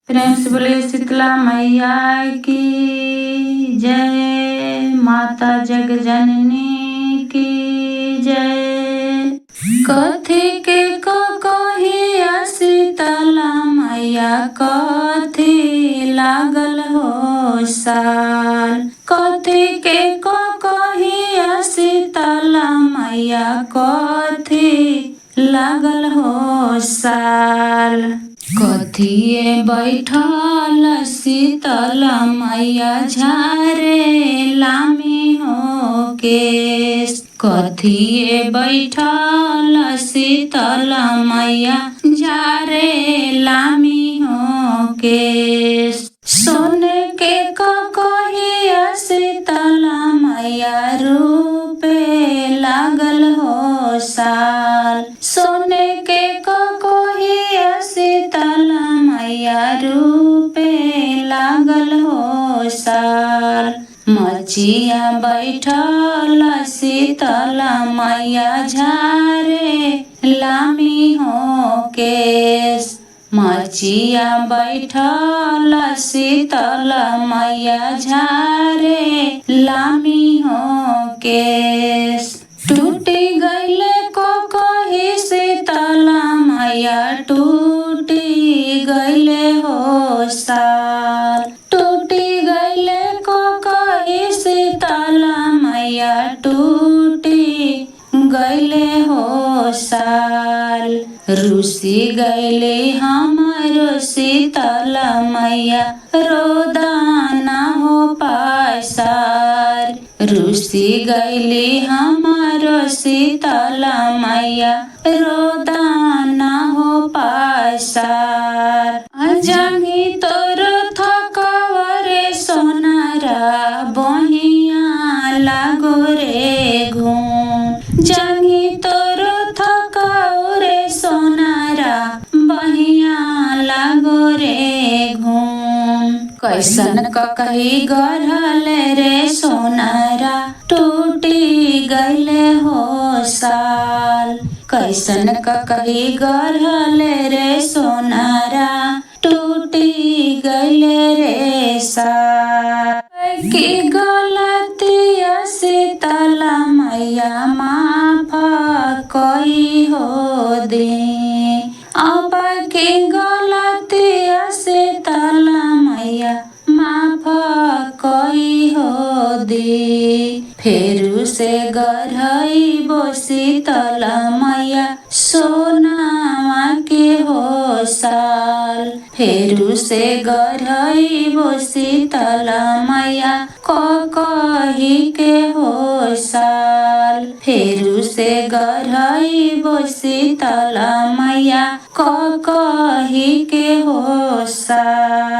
प्रेम से बोले शीतला मैया की जय, माता जग जननी की जय। कथी के कहिया शीतला मैया, कथी लागल हो साल। कथी के कहिया शीतला मैया, कथी लागल हो साल। कथिए बैठल शीतला मैया, झारे लामी हो केस। कथिए बैठल शीतला मैया, झारे लामी हो केस। सोने के कहिया शीतला मैया, रूपे लागल हो साल। सोने के कहिया शीतला मैया, रूपे लागल हो साल। मचिया बैठल शीतला मैया, झारे लामी हो केस। मचिया बैठल शीतला मैया, झारे लामी हो केस। टूटी गईले कही शीतला मैया, टूटी गईले हो साल। टूटी गईले कही शीतला मैया, टूटी गईले हो साल। रूसी गईले हमरो शीतला मैया, रोदाना हो पासार। रूसी गईली हमारो शीतला मैया, रोदाना हो पासार। जांगी तोर थकवरे सोनारा, बहिया लागो रे घूम। जांगी तोर थकवरे सोनारा, बहिया लागो रे घूम। कैसन कही गढ़ल रे सोनारा, टूटी गईले हो साल। कैसन कही गढ़ल रे सोनारा, टूटी गईले रे साल। की गलतिया शीतला मैया, माफ कही हो दे। अब की गलतिया शीतला मैया, माफ कही हो दे। फेरू से गढ़इबो शीतला मैया, सोनावा के हो साल। फेरू से गढ़इबो शीतला मैया, कही के हो साल। फेरू से गढ़इबो शीतला मैया, कही के हो साल।